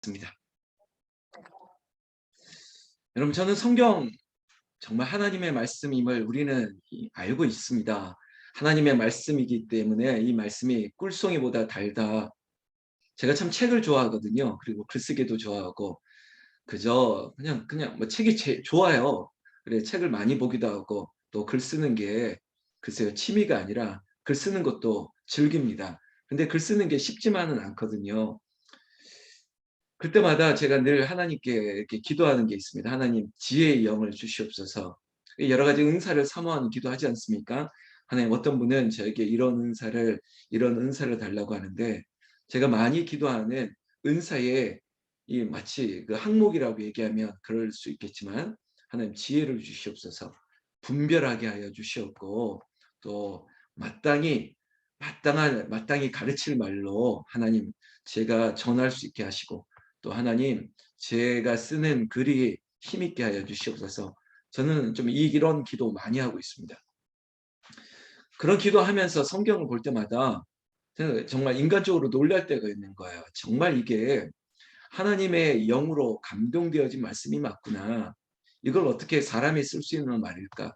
있습니다. 여러분, 저는 성경 정말 하나님의 말씀임을 우리는 알고 있습니다. 하나님의 말씀이기 때문에 이 말씀이 꿀송이보다 달다. 제가 참 책을 좋아하거든요. 그리고 글쓰기도 좋아하고 그저 그냥 뭐 책이 좋아요. 그래, 책을 많이 보기도 하고 또 글 쓰는 게 글쎄요, 취미가 아니라 글 쓰는 것도 즐깁니다. 근데 글 쓰는 게 쉽지만은 않거든요. 그때마다 제가 늘 하나님께 이렇게 기도하는 게 있습니다. 하나님, 지혜의 영을 주시옵소서. 여러 가지 은사를 사모하는 기도하지 않습니까? 하나님, 어떤 분은 저에게 이런 은사를 달라고 하는데, 제가 많이 기도하는 은사에 이 마치 그 항목이라고 얘기하면 그럴 수 있겠지만, 하나님, 지혜를 주시옵소서. 분별하게 하여 주시옵고, 또 마땅히 가르칠 말로 하나님, 제가 전할 수 있게 하시고, 또 하나님, 제가 쓰는 글이 힘있게 하여 주시옵소서. 저는 좀 이런 기도 많이 하고 있습니다. 그런 기도하면서 성경을 볼 때마다 정말 인간적으로 놀랄 때가 있는 거예요. 정말 이게 하나님의 영으로 감동되어진 말씀이 맞구나. 이걸 어떻게 사람이 쓸 수 있는 말일까?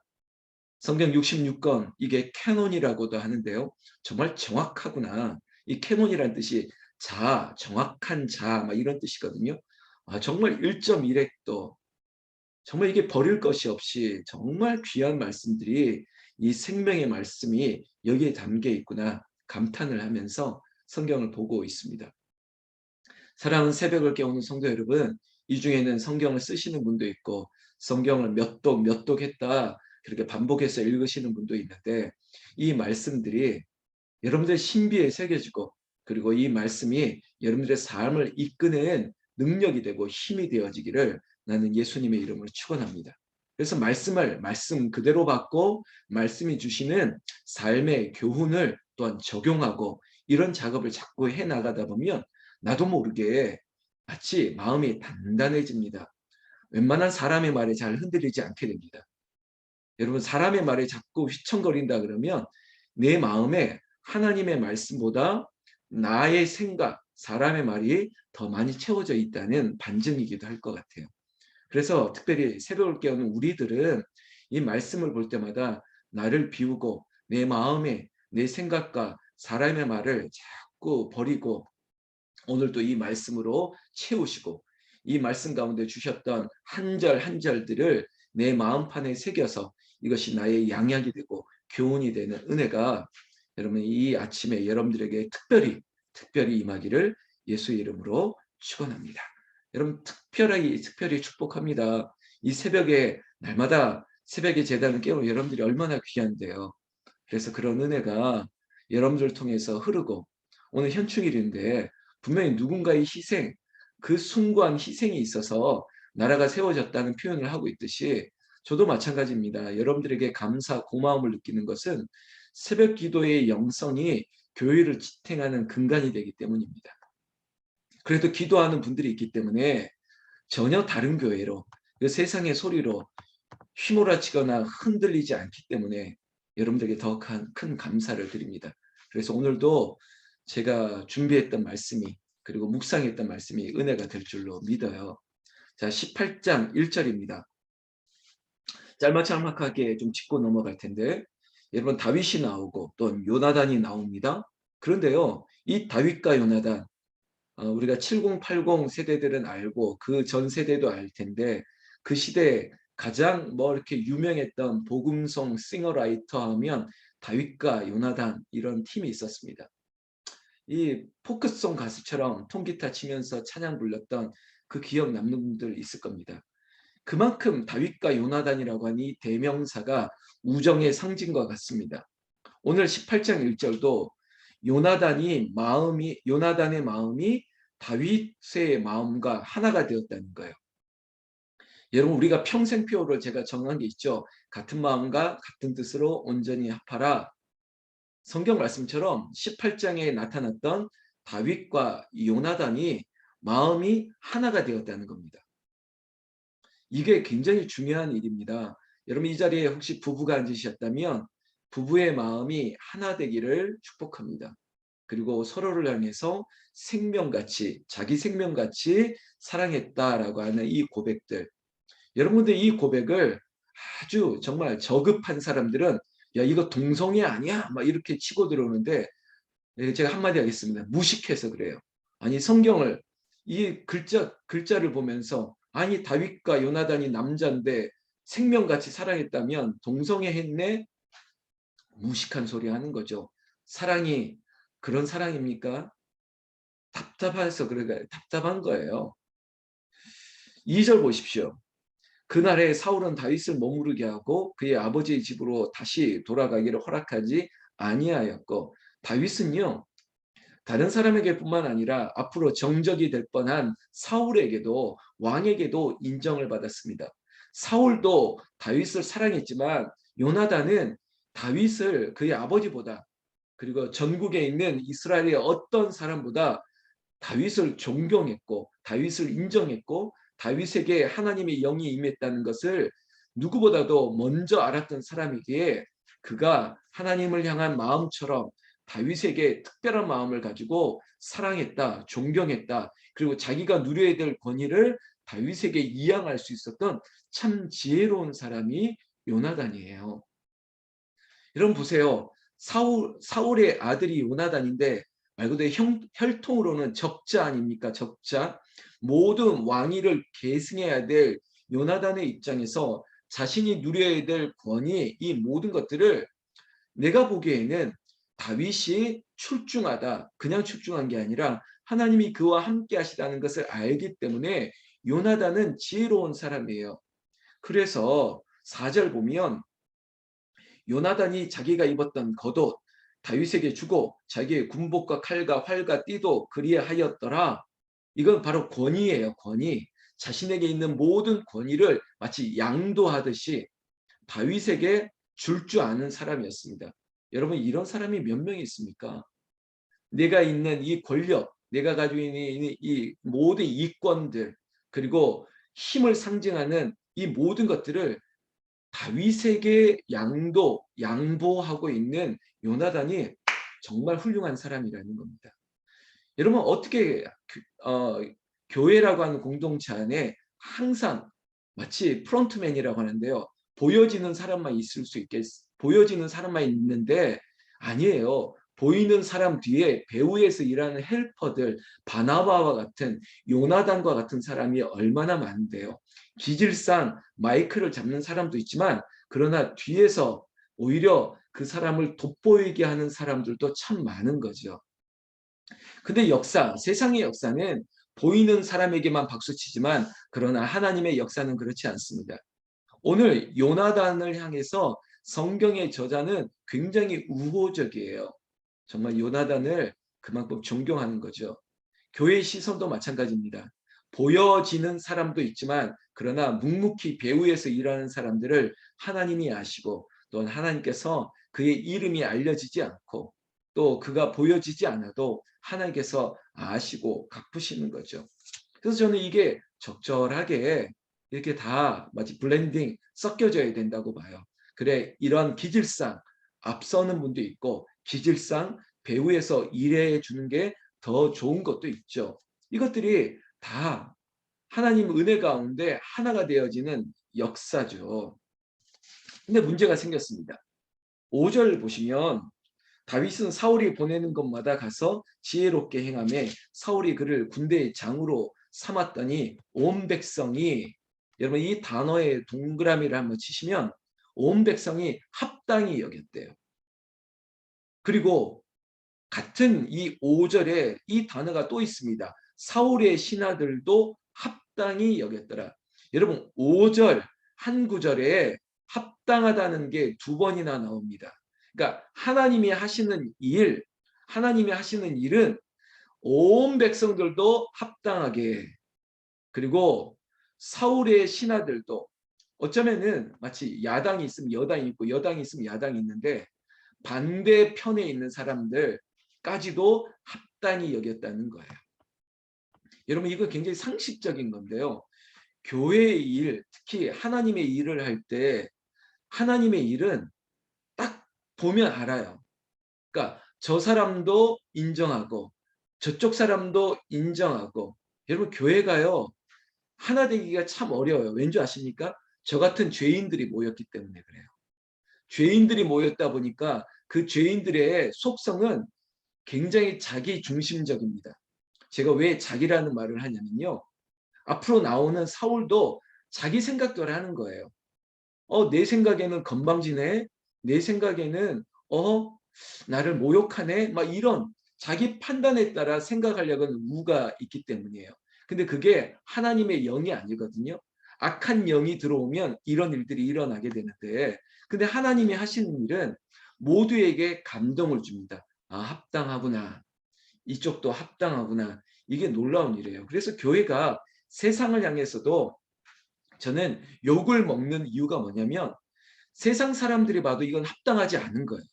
성경 66권, 이게 캐논이라고도 하는데요. 정말 정확하구나. 이 캐논이라는 뜻이 정확한 막 이런 뜻이거든요. 정말 1.1획도, 정말 이게 버릴 것이 없이 정말 귀한 말씀들이, 이 생명의 말씀이 여기에 담겨 있구나 감탄을 하면서 성경을 보고 있습니다. 사랑하는 새벽을 깨우는 성도 여러분, 이 중에는 성경을 쓰시는 분도 있고 성경을 몇 독 했다 그렇게 반복해서 읽으시는 분도 있는데, 이 말씀들이 여러분들의 신비에 새겨지고, 그리고 이 말씀이 여러분들의 삶을 이끄는 능력이 되고 힘이 되어지기를 나는 예수님의 이름으로 축원합니다. 그래서 말씀 그대로 받고 말씀이 주시는 삶의 교훈을 또한 적용하고, 이런 작업을 자꾸 해 나가다 보면 나도 모르게 마치 마음이 단단해집니다. 웬만한 사람의 말에 잘 흔들리지 않게 됩니다. 여러분, 사람의 말에 자꾸 휘청거린다 그러면 내 마음에 하나님의 말씀보다 나의 생각, 사람의 말이 더 많이 채워져 있다는 반증이기도 할 것 같아요. 그래서 특별히 새벽을 깨우는 우리들은 이 말씀을 볼 때마다 나를 비우고 내 마음에 내 생각과 사람의 말을 자꾸 버리고, 오늘도 이 말씀으로 채우시고, 이 말씀 가운데 주셨던 한 절 한 절들을 내 마음판에 새겨서 이것이 나의 양약이 되고 교훈이 되는 은혜가 여러분 이 아침에 여러분들에게 특별히 임하기를 예수의 이름으로 축원합니다. 여러분, 특별히 축복합니다. 이 새벽에 날마다 새벽에 제단을 깨우는 여러분들이 얼마나 귀한데요. 그래서 그런 은혜가 여러분들을 통해서 흐르고, 오늘 현충일인데 분명히 누군가의 희생, 그 숭고한 희생이 있어서 나라가 세워졌다는 표현을 하고 있듯이 저도 마찬가지입니다. 여러분들에게 감사, 고마움을 느끼는 것은 새벽 기도의 영성이 교회를 지탱하는 근간이 되기 때문입니다. 그래도 기도하는 분들이 있기 때문에 전혀 다른 교회로, 그 세상의 소리로 휘몰아치거나 흔들리지 않기 때문에 여러분들에게 더 큰 감사를 드립니다. 그래서 오늘도 제가 준비했던 말씀이, 그리고 묵상했던 말씀이 은혜가 될 줄로 믿어요. 자, 18장 1절입니다. 짤막짤막하게 좀 짚고 넘어갈 텐데, 여러분, 다윗이 나오고 또 요나단이 나옵니다. 그런데요, 이 다윗과 요나단, 우리가 7080 세대들은 알고 그 전 세대도 알 텐데, 그 시대에 가장 이렇게 유명했던 복음송 싱어라이터 하면 다윗과 요나단, 이런 팀이 있었습니다. 이 포크송 가수처럼 통기타 치면서 찬양 불렀던 그 기억 남는 분들 있을 겁니다. 그만큼 다윗과 요나단이라고 하는 이 대명사가 우정의 상징과 같습니다. 오늘 18장 1절도 요나단의 마음이 다윗의 마음과 하나가 되었다는 거예요. 여러분, 우리가 평생표를 제가 정한 게 있죠. 같은 마음과 같은 뜻으로 온전히 합하라. 성경 말씀처럼 18장에 나타났던 다윗과 요나단이 마음이 하나가 되었다는 겁니다. 이게 굉장히 중요한 일입니다. 여러분, 이 자리에 혹시 부부가 앉으셨다면 부부의 마음이 하나 되기를 축복합니다. 그리고 서로를 향해서 생명같이 자기 생명같이 사랑했다라고 하는 이 고백들. 여러분들 이 고백을 아주 정말 저급한 사람들은 야 이거 동성애 아니야? 막 이렇게 치고 들어오는데 제가 한마디 하겠습니다. 무식해서 그래요. 아니 성경을 이 글자를 보면서 아니 다윗과 요나단이 남자인데 생명같이 사랑했다면 동성애 했네? 무식한 소리 하는 거죠. 사랑이 그런 사랑입니까? 답답해서 그래 답답한 거예요. 2절 보십시오. 그날에 사울은 다윗을 머무르게 하고 그의 아버지의 집으로 다시 돌아가기를 허락하지 아니하였고 다윗은요 다른 사람에게뿐만 아니라 앞으로 정적이 될 뻔한 사울에게도 왕에게도 인정을 받았습니다. 사울도 다윗을 사랑했지만 요나단은 다윗을 그의 아버지보다 그리고 전국에 있는 이스라엘의 어떤 사람보다 다윗을 존경했고 다윗을 인정했고 다윗에게 하나님의 영이 임했다는 것을 누구보다도 먼저 알았던 사람이기에 그가 하나님을 향한 마음처럼 다윗에게 특별한 마음을 가지고 사랑했다, 존경했다. 그리고 자기가 누려야 될 권위를 다윗에게 이양할 수 있었던 참 지혜로운 사람이 요나단이에요. 여러분 보세요. 사울의 아들이 요나단인데 말 그대로 혈통으로는 적자 아닙니까? 적자. 모든 왕위를 계승해야 될 요나단의 입장에서 자신이 누려야 될 권위, 이 모든 것들을 내가 보기에는 다윗이 출중하다. 그냥 출중한 게 아니라 하나님이 그와 함께 하시다는 것을 알기 때문에 요나단은 지혜로운 사람이에요. 그래서 4절 보면 요나단이 자기가 입었던 겉옷 다윗에게 주고 자기의 군복과 칼과 활과 띠도 그리하였더라. 이건 바로 권위예요. 권위. 자신에게 있는 모든 권위를 마치 양도하듯이 다윗에게 줄 줄 아는 사람이었습니다. 여러분 이런 사람이 몇 명이 있습니까? 내가 있는 이 권력, 내가 가지고 있는 이 모든 이권들 그리고 힘을 상징하는 이 모든 것들을 다윗에게 양보하고 있는 요나단이 정말 훌륭한 사람이라는 겁니다. 여러분 어떻게 교회라고 하는 공동체 안에 항상 마치 프론트맨이라고 하는데요. 보여지는 사람만 있을 수 있겠, 보여지는 사람만 있는데 아니에요. 보이는 사람 뒤에 배후에서 일하는 헬퍼들, 바나바와 같은 요나단과 같은 사람이 얼마나 많은데요. 기질상 마이크를 잡는 사람도 있지만 그러나 뒤에서 오히려 그 사람을 돋보이게 하는 사람들도 참 많은 거죠. 근데 세상의 역사는 보이는 사람에게만 박수치지만 그러나 하나님의 역사는 그렇지 않습니다. 오늘 요나단을 향해서 성경의 저자는 굉장히 우호적이에요. 정말 요나단을 그만큼 존경하는 거죠. 교회의 시선도 마찬가지입니다. 보여지는 사람도 있지만 그러나 묵묵히 배후에서 일하는 사람들을 하나님이 아시고 또 하나님께서 그의 이름이 알려지지 않고 또 그가 보여지지 않아도 하나님께서 아시고 갚으시는 거죠. 그래서 저는 이게 적절하게 이렇게 다 마치 블렌딩 섞여져야 된다고 봐요. 그래 이런 기질상 앞서는 분도 있고 기질상 배후에서 일해 주는 게 더 좋은 것도 있죠. 이것들이 다 하나님 은혜 가운데 하나가 되어지는 역사죠. 근데 문제가 생겼습니다. 5절 보시면 다윗은 사울이 보내는 곳마다 가서 지혜롭게 행하며 사울이 그를 군대의 장으로 삼았더니 온 백성이 여러분 이 단어에 동그라미를 한번 치시면 온 백성이 합당히 여겼대요. 그리고 같은 이 5절에 이 단어가 또 있습니다. 사울의 신하들도 합당히 여겼더라. 여러분 5절 한 구절에 합당하다는 게 두 번이나 나옵니다. 그러니까 하나님이 하시는 일은 온 백성들도 합당하게 그리고 사울의 신하들도 어쩌면은 마치 야당이 있으면 여당이 있고 여당이 있으면 야당이 있는데 반대편에 있는 사람들까지도 합당히 여겼다는 거예요. 여러분 이거 굉장히 상식적인 건데요. 교회의 일, 특히 하나님의 일을 할 때 하나님의 일은 딱 보면 알아요. 그러니까 저 사람도 인정하고 저쪽 사람도 인정하고. 여러분 교회가요. 하나 되기가 참 어려워요. 왠지 아십니까? 저 같은 죄인들이 모였기 때문에 그래요. 죄인들이 모였다 보니까 그 죄인들의 속성은 굉장히 자기 중심적입니다. 제가 왜 자기라는 말을 하냐면요. 앞으로 나오는 사울도 자기 생각대로 하는 거예요. 내 생각에는 건방지네. 내 생각에는 나를 모욕하네. 막 이런 자기 판단에 따라 생각하려고 하는 우가 있기 때문이에요. 근데 그게 하나님의 영이 아니거든요. 악한 영이 들어오면 이런 일들이 일어나게 되는데, 근데 하나님이 하시는 일은 모두에게 감동을 줍니다. 아, 합당하구나. 이쪽도 합당하구나. 이게 놀라운 일이에요. 그래서 교회가 세상을 향해서도 저는 욕을 먹는 이유가 뭐냐면 세상 사람들이 봐도 이건 합당하지 않은 거예요.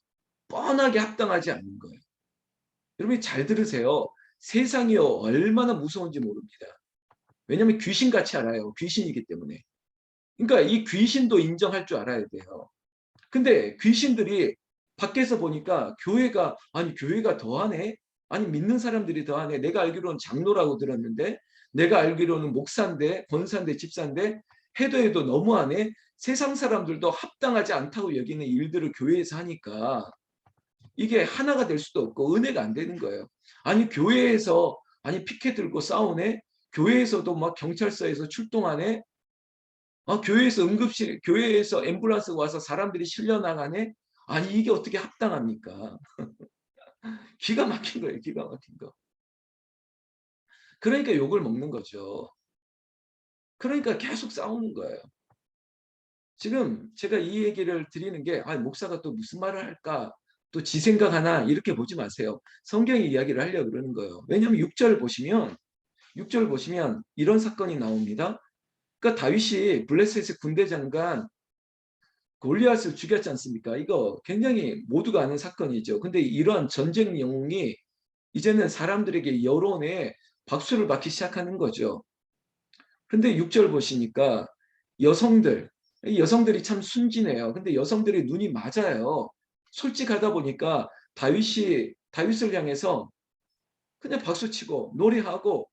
뻔하게 합당하지 않은 거예요. 여러분이 잘 들으세요. 세상이요 얼마나 무서운지 모릅니다. 왜냐하면 귀신같이 알아요. 귀신이기 때문에. 그러니까 이 귀신도 인정할 줄 알아야 돼요. 근데 귀신들이 밖에서 보니까 교회가 더하네? 아니 믿는 사람들이 더하네. 내가 알기로는 장로라고 들었는데 내가 알기로는 목사인데 권사인데 집사인데 해도 너무하네. 세상 사람들도 합당하지 않다고 여기는 일들을 교회에서 하니까 이게 하나가 될 수도 없고 은혜가 안 되는 거예요. 아니 교회에서 피켓 들고 싸우네. 교회에서도 막 경찰서에서 출동하네. 교회에서 응급실, 교회에서 앰뷸런스 와서 사람들이 실려 나가네. 아니 이게 어떻게 합당합니까? 기가 막힌 거예요. 기가 막힌 거. 그러니까 욕을 먹는 거죠. 그러니까 계속 싸우는 거예요. 지금 제가 이 얘기를 드리는 게 목사가 또 무슨 말을 할까? 또 지 생각하나? 이렇게 보지 마세요. 성경의 이야기를 하려고 그러는 거예요. 왜냐하면 6절 보시면 이런 사건이 나옵니다. 그러니까 다윗이 블레셋의 군대 장관 골리앗을 죽였지 않습니까? 이거 굉장히 모두가 아는 사건이죠. 근데 이러한 전쟁 영웅이 이제는 사람들에게 여론에 박수를 받기 시작하는 거죠. 근데 6절 보시니까 여성들, 여성들이 참 순진해요. 근데 여성들의 눈이 맞아요. 솔직하다 보니까 다윗을 향해서 그냥 박수치고 노래하고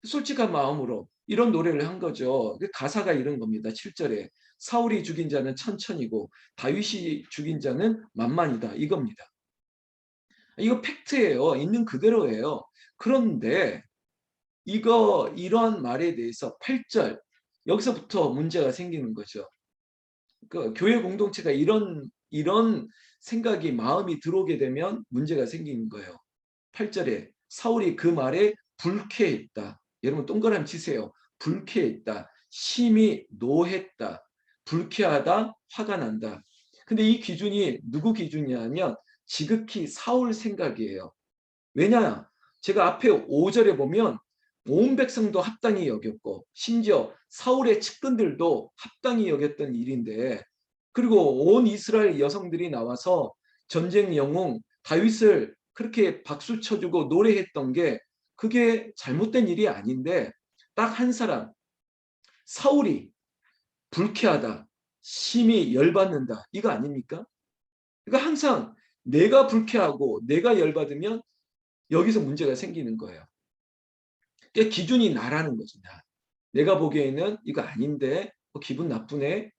솔직한 마음으로 이런 노래를 한 거죠. 가사가 이런 겁니다. 7절에 사울이 죽인 자는 천천이고 다윗이 죽인 자는 만만이다. 이겁니다. 이거 팩트예요. 있는 그대로예요. 그런데 이런 말에 대해서 8절 여기서부터 문제가 생기는 거죠. 그 교회 공동체가 이런 생각이 마음이 들어오게 되면 문제가 생기는 거예요. 8절에 사울이 그 말에 불쾌했다. 여러분 동그라미 치세요. 불쾌했다. 심히 노했다. 불쾌하다. 화가 난다. 근데 이 기준이 누구 기준이냐면 지극히 사울 생각이에요. 왜냐? 제가 앞에 5절에 보면 온 백성도 합당히 여겼고 심지어 사울의 측근들도 합당히 여겼던 일인데 그리고 온 이스라엘 여성들이 나와서 전쟁 영웅 다윗을 그렇게 박수 쳐주고 노래했던 게 그게 잘못된 일이 아닌데 딱 한 사람 사울이 불쾌하다. 심히 열받는다. 이거 아닙니까? 그러니까 항상 내가 불쾌하고 내가 열받으면 여기서 문제가 생기는 거예요. 그러니까 기준이 나라는 거죠. 나. 내가 보기에는 이거 아닌데 기분 나쁘네.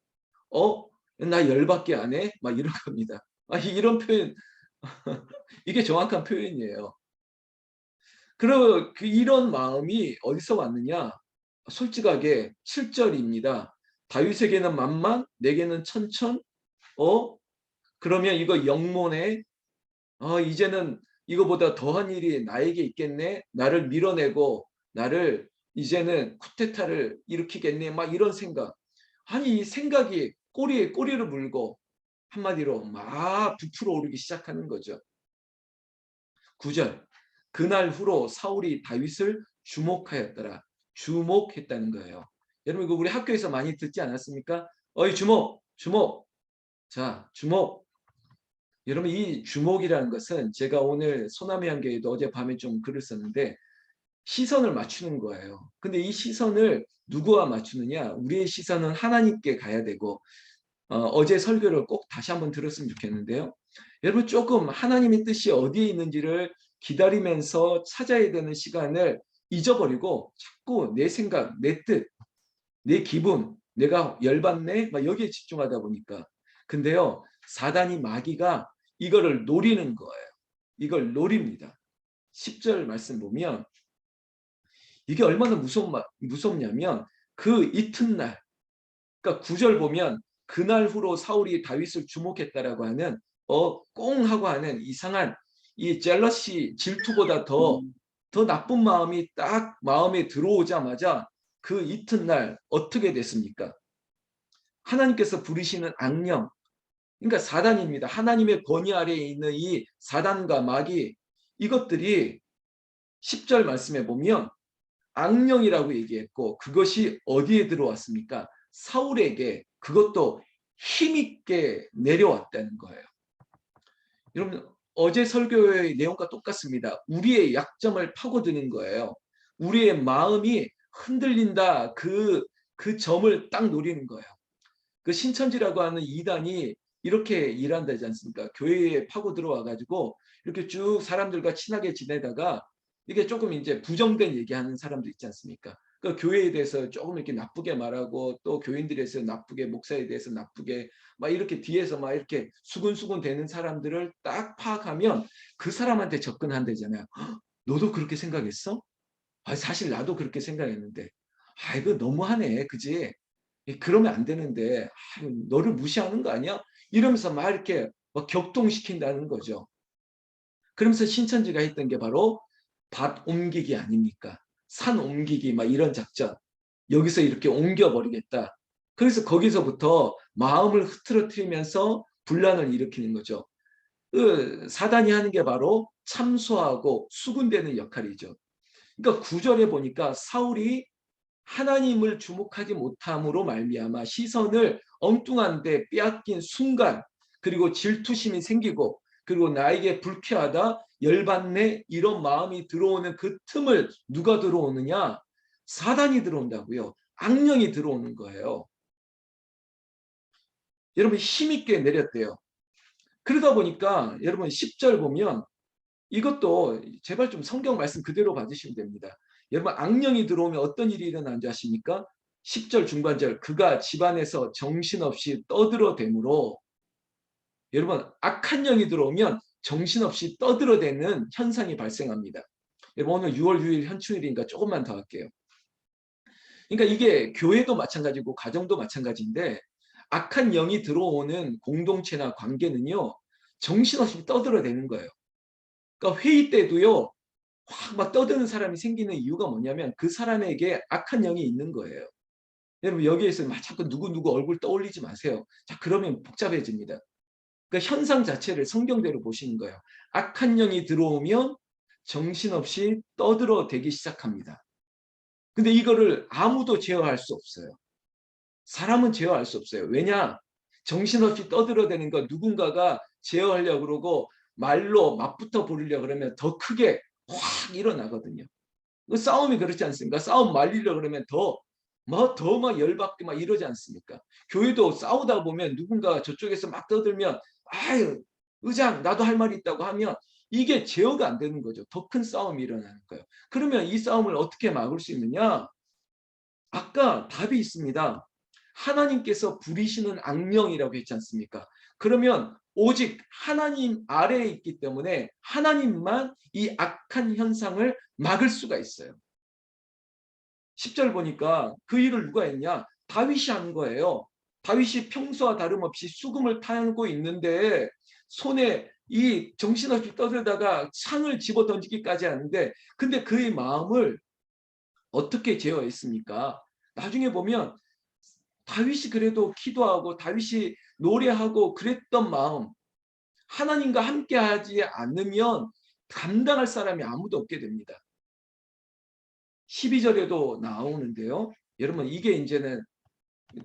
나 열받게 안 해? 막 이런 겁니다. 이런 표현 이게 정확한 표현이에요. 그리고 이런 마음이 어디서 왔느냐? 솔직하게 7절입니다. 다윗에게는 만만, 내게는 천천. 그러면 이거 영모네. 이제는 이거보다 더한 일이 나에게 있겠네. 나를 밀어내고 나를 이제는 쿠데타를 일으키겠네. 막 이런 생각. 아니 이 생각이 꼬리에 꼬리를 물고 한마디로 막 부풀어 오르기 시작하는 거죠. 9절. 그날 후로 사울이 다윗을 주목하였더라. 주목했다는 거예요. 여러분 이거 우리 학교에서 많이 듣지 않았습니까? 어이 주목, 주목. 자, 주목. 여러분 이 주목이라는 것은 제가 오늘 소나미 한교에도 어젯밤에 좀 글을 썼는데 시선을 맞추는 거예요. 근데 이 시선을 누구와 맞추느냐? 우리의 시선은 하나님께 가야 되고 어제 설교를 꼭 다시 한번 들었으면 좋겠는데요. 여러분 조금 하나님의 뜻이 어디에 있는지를 기다리면서 찾아야 되는 시간을 잊어버리고 자꾸 내 생각, 내 뜻, 내 기분, 내가 열받네? 막 여기에 집중하다 보니까. 근데요, 사단이 마귀가 이거를 노리는 거예요. 이걸 노립니다. 10절 말씀 보면 이게 얼마나 무섭냐면 그 이튿날, 그러니까 9절 보면 그날 후로 사울이 다윗을 주목했다라고 하는 꽁 하고 하는 이상한 이 젤러시 질투보다 더 나쁜 마음이 딱 마음에 들어오자마자 그 이튿날 어떻게 됐습니까? 하나님께서 부르시는 악령, 그러니까 사단입니다. 하나님의 권위 아래에 있는 이 사단과 마귀, 이것들이 10절 말씀에 보면 악령이라고 얘기했고 그것이 어디에 들어왔습니까? 사울에게 그것도 힘있게 내려왔다는 거예요. 여러분 어제 설교의 내용과 똑같습니다. 우리의 약점을 파고드는 거예요. 우리의 마음이 흔들린다. 그 점을 딱 노리는 거예요. 그 신천지라고 하는 이단이 이렇게 일한다지 않습니까? 교회에 파고 들어와 가지고 이렇게 쭉 사람들과 친하게 지내다가 이게 조금 이제 부정된 얘기하는 사람들 있지 않습니까? 그 교회에 대해서 조금 이렇게 나쁘게 말하고 또 교인들에 대해서 나쁘게 목사에 대해서 나쁘게 막 이렇게 뒤에서 막 이렇게 수근수근 되는 사람들을 딱 파악하면 그 사람한테 접근한대잖아요. 너도 그렇게 생각했어? 아, 사실 나도 그렇게 생각했는데. 아, 이거 너무하네. 그지? 그러면 안 되는데 너를 무시하는 거 아니야? 이러면서 막 이렇게 막 격동시킨다는 거죠. 그러면서 신천지가 했던 게 바로 밭 옮기기 아닙니까? 산 옮기기 막 이런 작전. 여기서 이렇게 옮겨버리겠다. 그래서 거기서부터 마음을 흐트러뜨리면서 분란을 일으키는 거죠. 그 사단이 하는 게 바로 참소하고 수군대는 역할이죠. 그러니까 구절에 보니까 사울이 하나님을 주목하지 못함으로 말미암아 시선을 엉뚱한 데 빼앗긴 순간 그리고 질투심이 생기고 그리고 나에게 불쾌하다 열받네 이런 마음이 들어오는 그 틈을 누가 들어오느냐? 사단이 들어온다고요. 악령이 들어오는 거예요. 여러분 힘있게 내렸대요. 그러다 보니까 여러분 10절 보면 이것도 제발 좀 성경 말씀 그대로 받으시면 됩니다. 여러분 악령이 들어오면 어떤 일이 일어나는지 아십니까? 10절 중반절 그가 집안에서 정신없이 떠들어대므로 여러분 악한 영이 들어오면 정신없이 떠들어대는 현상이 발생합니다. 여러분 오늘 6월 6일 현충일이니까 조금만 더 할게요. 그러니까 이게 교회도 마찬가지고 가정도 마찬가지인데 악한 영이 들어오는 공동체나 관계는요. 정신없이 떠들어대는 거예요. 그러니까 회의 때도요. 확 막 떠드는 사람이 생기는 이유가 뭐냐면 그 사람에게 악한 영이 있는 거예요. 여러분 여기에서 막 자꾸 누구 얼굴 떠올리지 마세요. 자 그러면 복잡해집니다. 그러니까 현상 자체를 성경대로 보시는 거예요. 악한 영이 들어오면 정신없이 떠들어대기 시작합니다. 근데 이거를 아무도 제어할 수 없어요. 사람은 제어할 수 없어요. 왜냐? 정신없이 떠들어대는 거 누군가가 제어하려고 그러고 말로 맞붙어 부리려고 그러면 더 크게 확 일어나거든요. 그 싸움이 그렇지 않습니까? 싸움 말리려고 그러면 더 막 열받게 막 이러지 않습니까? 교회도 싸우다 보면 누군가 저쪽에서 막 떠들면 아유 의장 나도 할 말이 있다고 하면 이게 제어가 안 되는 거죠. 더 큰 싸움이 일어나는 거예요. 그러면 이 싸움을 어떻게 막을 수 있느냐? 아까 답이 있습니다. 하나님께서 부리시는 악령이라고 했지 않습니까? 그러면 오직 하나님 아래에 있기 때문에 하나님만 이 악한 현상을 막을 수가 있어요. 10절 보니까 그 일을 누가 했냐? 다윗이 한 거예요. 다윗이 평소와 다름없이 수금을 타고 있는데 손에 이 정신없이 떠들다가 창을 집어 던지기까지 하는데 근데 그의 마음을 어떻게 제어했습니까? 나중에 보면 다윗이 그래도 기도하고 다윗이 노래하고 그랬던 마음 하나님과 함께하지 않으면 감당할 사람이 아무도 없게 됩니다. 12절에도 나오는데요. 여러분 이게 이제는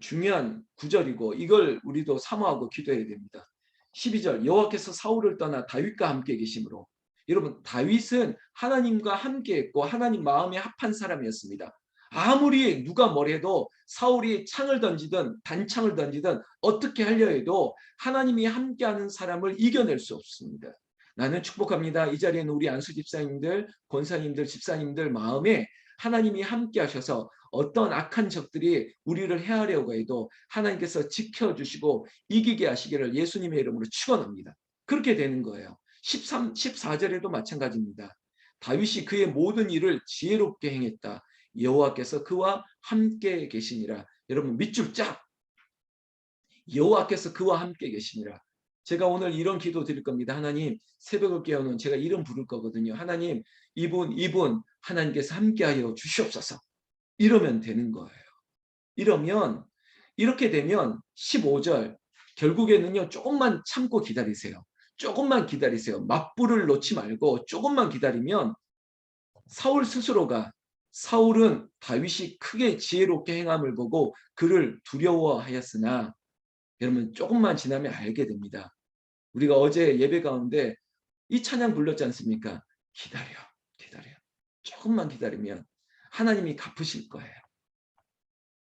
중요한 구절이고 이걸 우리도 사모하고 기도해야 됩니다. 12절 여호와께서 사울을 떠나 다윗과 함께 계심으로 여러분 다윗은 하나님과 함께 했고 하나님 마음에 합한 사람이었습니다. 아무리 누가 뭐래도 사울이 창을 던지든 단창을 던지든 어떻게 하려 해도 하나님이 함께하는 사람을 이겨낼 수 없습니다. 나는 축복합니다. 이 자리에는 우리 안수 집사님들, 권사님들, 집사님들 마음에 하나님이 함께 하셔서 어떤 악한 적들이 우리를 해하려고 해도 하나님께서 지켜주시고 이기게 하시기를 예수님의 이름으로 축원합니다. 그렇게 되는 거예요. 14절에도 마찬가지입니다. 다윗이 그의 모든 일을 지혜롭게 행했다. 여호와께서 그와 함께 계시니라. 여러분 밑줄 쫙. 여호와께서 그와 함께 계시니라. 제가 오늘 이런 기도 드릴 겁니다. 하나님, 새벽을 깨우는 제가 이름 부를 거거든요. 하나님, 이분 하나님께서 함께하여 주시옵소서. 이러면 되는 거예요. 이렇게 되면 15절 결국에는요, 조금만 참고 기다리세요. 조금만 기다리세요. 맞불을 놓지 말고 조금만 기다리면 사울 스스로가, 사울은 다윗이 크게 지혜롭게 행함을 보고 그를 두려워하였으나, 여러분 조금만 지나면 알게 됩니다. 우리가 어제 예배 가운데 이 찬양 불렀지 않습니까? 기다려, 기다려. 조금만 기다리면 하나님이 갚으실 거예요.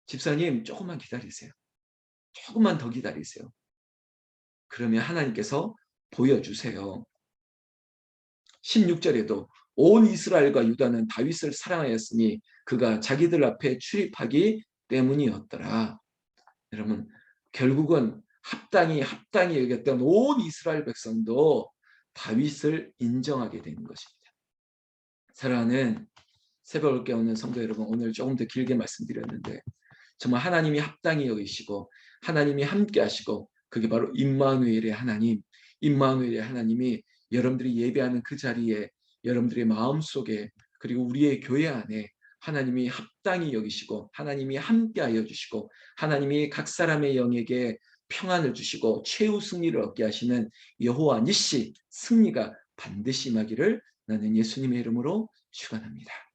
집사님 조금만 기다리세요. 조금만 더 기다리세요. 그러면 하나님께서 보여주세요. 16절에도 온 이스라엘과 유다는 다윗을 사랑하였으니 그가 자기들 앞에 출입하기 때문이었더라. 여러분 결국은 합당히 여겼던 온 이스라엘 백성도 다윗을 인정하게 되는 것입니다. 사랑하는 새벽을 깨우는 성도 여러분, 오늘 조금 더 길게 말씀드렸는데 정말 하나님이 합당히 여기시고 하나님이 함께 하시고 그게 바로 임마누엘의 하나님, 임마누엘의 하나님이 여러분들이 예배하는 그 자리에 여러분들의 마음속에 그리고 우리의 교회 안에 하나님이 합당히 여기시고 하나님이 함께하여 주시고 하나님이 각 사람의 영에게 평안을 주시고 최후 승리를 얻게 하시는 여호와 니시 승리가 반드시 임하기를 나는 예수님의 이름으로 축원합니다.